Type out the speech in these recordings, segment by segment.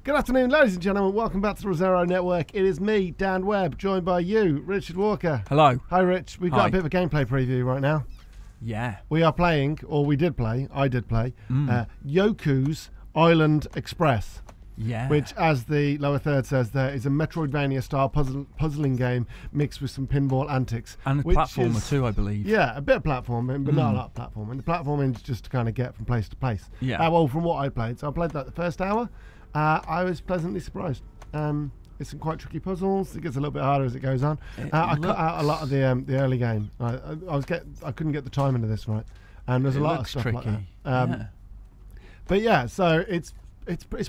Good afternoon, ladies and gentlemen. Welcome back to the Resero Network. It is me, Dan Webb, joined by you, Richard Walker. Hello. Hi, Rich. We've got a bit of a gameplay preview right now. Yeah. We are playing, or we did play, I did play, Yoku's Island Express. Yeah. Which, as the lower third says there, is a Metroidvania-style puzzling game mixed with some pinball antics. And a platformer too, I believe. Yeah, a bit of platforming, but not a lot of platforming. The platforming is just to kind of get from place to place. Yeah. Well, from what I played. So I played that the first hour. I was pleasantly surprised. It's some quite tricky puzzles. It gets a little bit harder as it goes on. I cut out a lot of the early game. I couldn't get the time into this right, and there's a lot of stuff tricky. like that. But yeah, so it's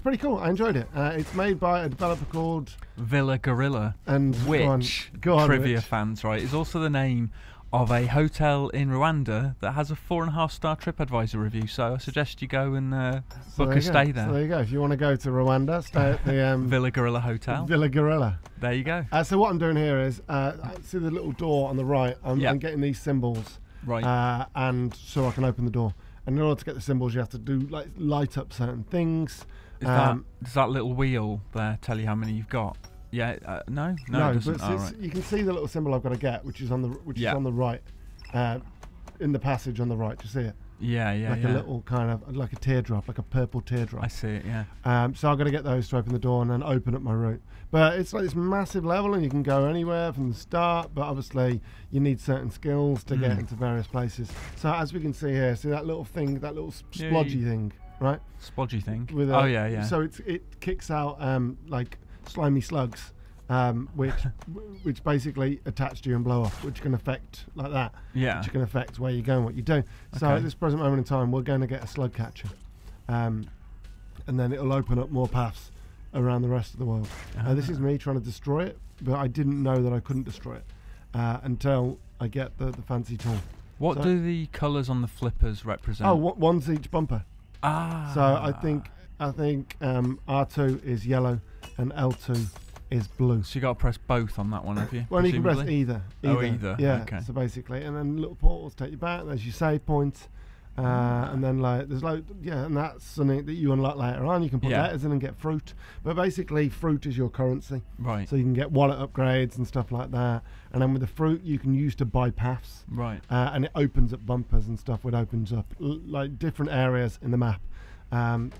pretty cool. I enjoyed it. It's made by a developer called Villa Gorilla, and which go on, trivia Rich. fans, right, is also the name of a hotel in Rwanda that has a 4.5-star TripAdvisor review. So I suggest you go and book a stay there. So there you go. If you want to go to Rwanda, stay at the Villa Gorilla Hotel. Villa Gorilla. There you go. So what I'm doing here is, see the little door on the right. I'm getting these symbols, Right. and so I can open the door. And in order to get the symbols, you have to do like light up certain things. Does that little wheel there tell you how many you've got? Yeah. No, it doesn't. But Right. you can see the little symbol I've got to get, which is on the is on the right, in the passage on the right. Do you see it? Yeah. Like a little kind of like a teardrop, like a purple teardrop. I see it. Yeah. So I've got to get those to open the door and then open up my route. But it's like this massive level, and you can go anywhere from the start. But obviously, you need certain skills to get into various places. So as we can see here, see that little thing, that little splodgy thing, right? Splodgy thing. With yeah. So it kicks out like slimy slugs, which basically attach to you and blow off, which can affect like that. Yeah. Which can affect where you go and what you do. So at this present moment in time, we're going to get a slug catcher, and then it'll open up more paths around the rest of the world. This is me trying to destroy it, but I didn't know that I couldn't destroy it until I get the fancy tool. What do the colours on the flippers represent? Oh, one's each bumper. Ah. So I think R2 is yellow and L2 is blue. So you got to press both on that one, have you? Well, you can press presumably? either. Oh, either. Yeah. Okay. So basically, and then little portals take you back. There's your save point, and then like there's and that's something that you unlock later on. You can put letters in and get fruit. But basically, fruit is your currency. Right. So you can get wallet upgrades and stuff like that. And then with the fruit, you can use to buy paths. Right. And it opens up bumpers and stuff. It opens up like different areas in the map.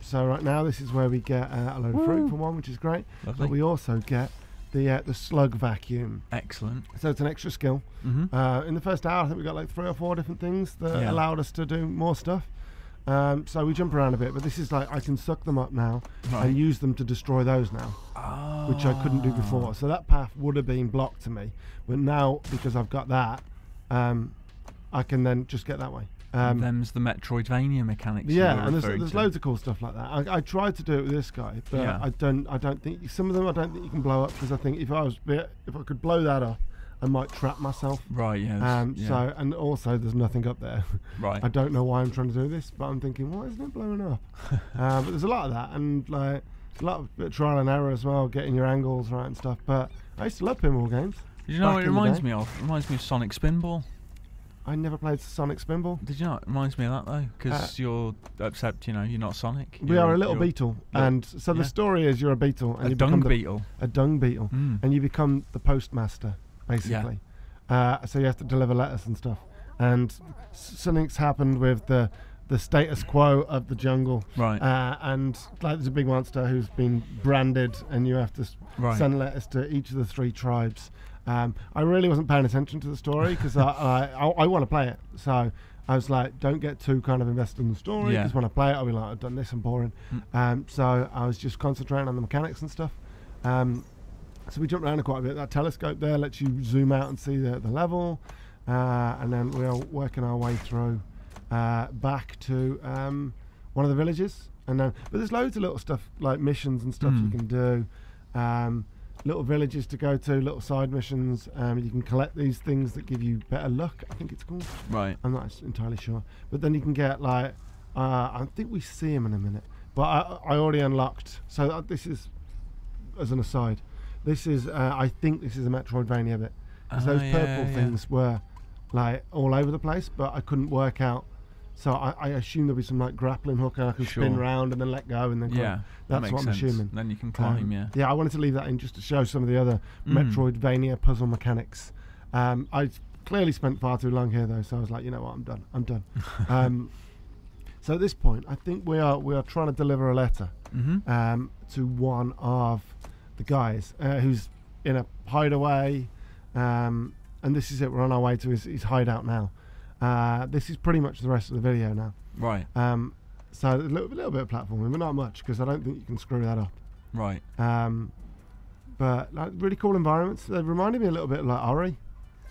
So right now this is where we get a load of fruit for one, which is great. Lovely. But we also get the slug vacuum. Excellent. So it's an extra skill. In the first hour, I think we got like 3 or 4 different things that allowed us to do more stuff. So we jump around a bit, but this is like I can suck them up now and use them to destroy those now, which I couldn't do before. So that path would have been blocked to me, but now because I've got that, I can then just get that way. Them's the Metroidvania mechanics. Yeah, and there's loads of cool stuff like that. I tried to do it with this guy, but I don't think some of them I don't think you can blow up, because I think if I could blow that up, I might trap myself. Right. Yeah. So and also there's nothing up there. Right. I don't know why I'm trying to do this, but I'm thinking, why isn't it blowing up? But there's a lot of that, and like a lot of trial and error as well, getting your angles right and stuff. But I used to love pinball games. Did you know what it reminds me of? It reminds me of Sonic Spinball. I never played Sonic Spinball. Did you not? It reminds me of that though, because except you're not Sonic. We are a little beetle, and so the story is you're a beetle, and a dung beetle, and you become the postmaster basically. So you have to deliver letters and stuff, and something's happened with the status quo of the jungle, right? And like there's a big monster who's been branded, and you have to send letters to each of the 3 tribes. I really wasn't paying attention to the story because I want to play it. So I was like, don't get too kind of invested in the story, because when I play it, I'll be like, I've done this, I'm boring. So I was just concentrating on the mechanics and stuff. So we jumped around quite a bit. That telescope there lets you zoom out and see the level. And then we are working our way through back to one of the villages. But there's loads of little stuff, like missions and stuff you can do. Little villages to go to, little side missions. You can collect these things that give you better luck, I think it's called. Right. I'm not entirely sure. But then you can get like, I think we see him in a minute. But I already unlocked. So this is, as an aside, this is, I think this is a Metroidvania bit. Because those purple things were like all over the place, but I couldn't work out So I assume there'll be some like grappling hook and I can spin round and then let go and then that's what I'm assuming. Then you can climb. Yeah, I wanted to leave that in just to show some of the other Metroidvania puzzle mechanics. I clearly spent far too long here though, so I was like, you know what, I'm done. So at this point, I think we are trying to deliver a letter to one of the guys who's in a hideaway, and this is it. We're on our way to his hideout now. This is pretty much the rest of the video now. Right. So a little bit of platforming, but not much because I don't think you can screw that up. Right. But like really cool environments. They reminded me a little bit of like Ori.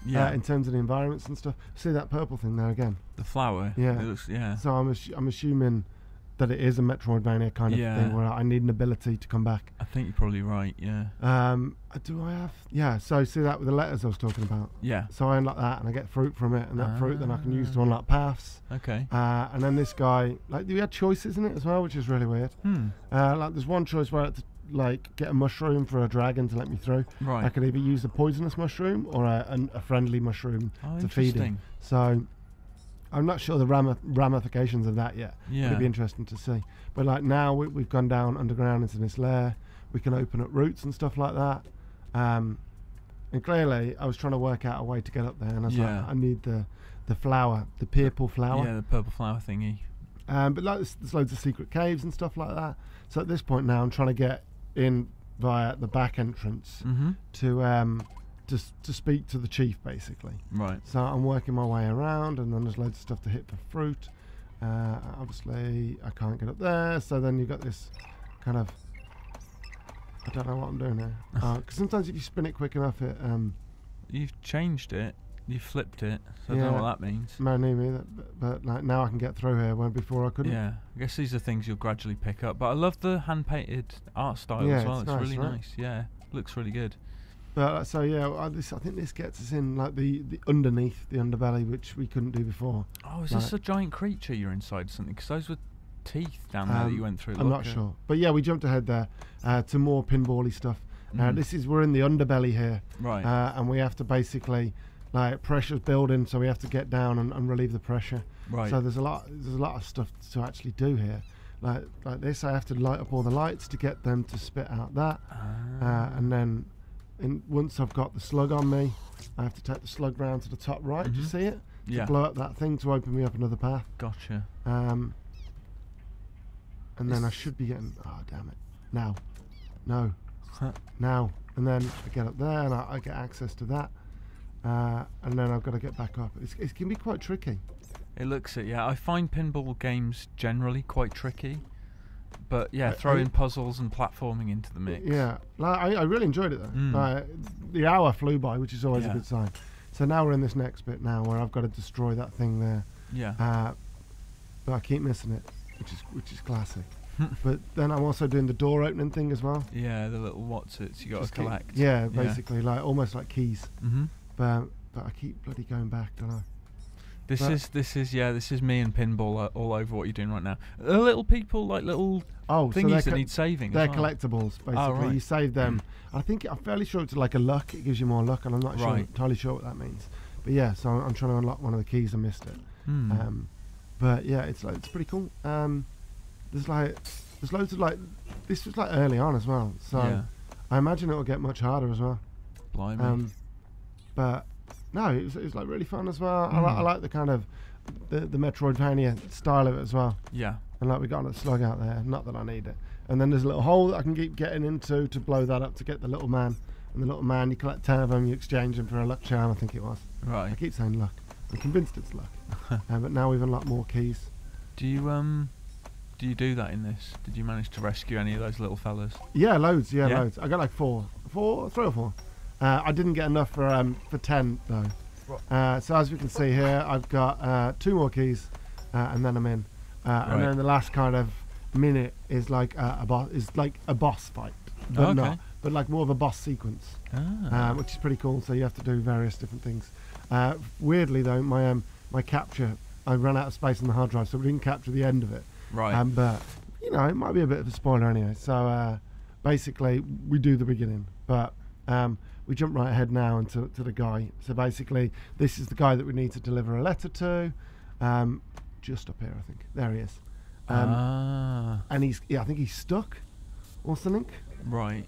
Yeah. In terms of the environments and stuff. See that purple thing there again? The flower. Yeah. It looks, yeah. So I'm assuming that it is a Metroidvania kind of thing where I need an ability to come back. I think you're probably right. Yeah. Do I have? Yeah. So see that with the letters I was talking about. Yeah. So I unlock that and I get fruit from it, and that fruit then I can use to unlock paths. Okay. And then this guy, like, we had choices in it as well, which is really weird. Like there's one choice where I had to like get a mushroom for a dragon to let me through. Right. I could either use a poisonous mushroom or a friendly mushroom to feed him. So I'm not sure the ramifications of that yet. Yeah. It'd be interesting to see. But like now we've gone down underground into this lair. We can open up routes and stuff like that. And clearly I was trying to work out a way to get up there, and I was like, I need the flower, the purple flower. Yeah, the purple flower thingy. But like there's loads of secret caves and stuff like that. So at this point now I'm trying to get in via the back entrance to speak to the chief, basically. Right. So I'm working my way around, and then there's loads of stuff to hit for fruit. Obviously I can't get up there, so then you've got this kind of, I don't know what I'm doing here. Because sometimes if you spin it quick enough, it you've changed it. You flipped it, so I don't know what that means. No, neither. But like now I can get through here, where before I couldn't. Yeah, I guess these are things you'll gradually pick up. But I love the hand-painted art style as well. It's nice, really nice. Yeah, looks really good. But so yeah, I think this gets us in like the underneath, the underbelly, which we couldn't do before. Oh, is this a giant creature you're inside or something? Because those were teeth down there that you went through. I'm not sure, but yeah, we jumped ahead there to more pinball-y stuff. We're in the underbelly here, right? And we have to basically, like, pressure's building, so we have to get down and relieve the pressure. Right. So there's a lot of stuff to actually do here. Like this, I have to light up all the lights to get them to spit out that, and then once I've got the slug on me, I have to take the slug round to the top right. Do you see it? Yeah. To blow up that thing to open me up another path. Gotcha. And then I should be getting. Oh damn it! Now, no, now, and then I get up there and I get access to that. And then I've got to get back up. It can be quite tricky. It looks it, yeah. I find pinball games generally quite tricky, but yeah, throw in puzzles and platforming into the mix. Yeah, like, I really enjoyed it though. The hour flew by, which is always a good sign. So now we're in this next bit now where I've got to destroy that thing there. Yeah. But I keep missing it, which is classic. But then I'm also doing the door opening thing as well. Yeah, the little whatsits you got to collect. Yeah, basically, like almost like keys. Mm-hmm. But I keep bloody going back, don't I? This is me and pinball all over what you're doing right now. Are little people like little thingies that need saving? They're collectibles, basically. Oh, right. You save them. I'm fairly sure it's like a luck. It gives you more luck, and I'm not entirely sure what that means. But yeah, so I'm trying to unlock one of the keys. I missed it. But yeah, it's pretty cool. There's loads of like, this was like early on as well, so I imagine it'll get much harder as well. Blimey. But no, it was like really fun as well. I like the kind of the Metroidvania style of it as well. Yeah. And like we got a slug out there, not that I need it. And then there's a little hole that I can keep getting into to blow that up to get the little man. And the little man, you collect 10 of them, you exchange them for a luck charm, I think it was. Right. I keep saying luck. I'm convinced it's luck. But now we've unlocked more keys. Do you do that in this? Did you manage to rescue any of those little fellas? Yeah, loads. Yeah, loads. I got like 3 or 4. I didn't get enough for 10 though. So as we can see here, I've got 2 more keys, and then I'm in. And then the last kind of minute is like a boss fight, but but like more of a boss sequence, which is pretty cool. So you have to do various different things. Weirdly though, my capture, I ran out of space on the hard drive, so we didn't capture the end of it. Right. But you know, it might be a bit of a spoiler anyway. So basically, we do the beginning, but we jump right ahead now into the guy. So basically, this is the guy that we need to deliver a letter to. just up here, I think. There he is. And I think he's stuck or something. Right.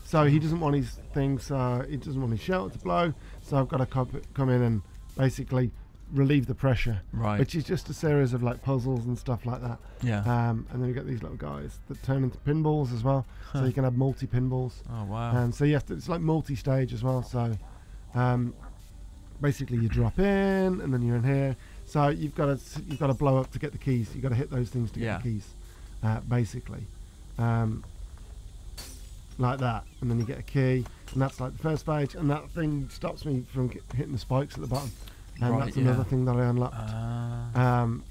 So he doesn't want his things, he doesn't want his shelter to blow, so I've got to come in and basically relieve the pressure, which is just a series of like puzzles and stuff like that. And then you get these little guys that turn into pinballs as well, so you can have multi-pinballs. Oh wow. And so you have to, it's like multi-stage as well, so basically you drop in and then you're in here, so you've got to blow up to get the keys. You've got to hit those things to get the keys, basically. Like that, and then you get a key, and that's like the first page, and that thing stops me from hitting the spikes at the bottom, and that's another thing that I unlocked.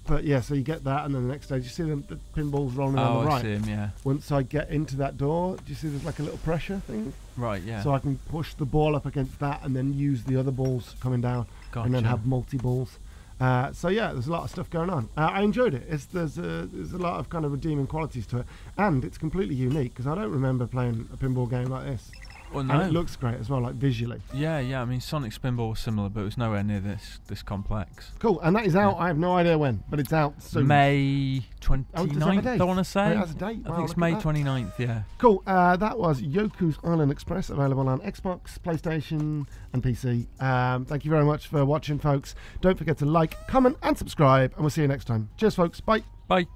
But yeah, so you get that, and then the next stage you see the pinballs rolling on the right. I see him, yeah. Once I get into that door, do you see there's like a little pressure thing? Right, yeah. So I can push the ball up against that, and then use the other balls coming down, and then have multi-balls. So yeah, there's a lot of stuff going on. I enjoyed it. There's a lot of kind of redeeming qualities to it, and it's completely unique because I don't remember playing a pinball game like this. Well, no. And it looks great as well, like visually. Yeah. I mean, Sonic's Pinball was similar, but it was nowhere near this complex. Cool, and that is out. I have no idea when, but it's out soon. May 29th, I want to say. It has a date. I think it's May 29th, yeah. Cool, that was Yoku's Island Express, available on Xbox, PlayStation, and PC. Thank you very much for watching, folks. Don't forget to like, comment, and subscribe, and we'll see you next time. Cheers, folks. Bye. Bye.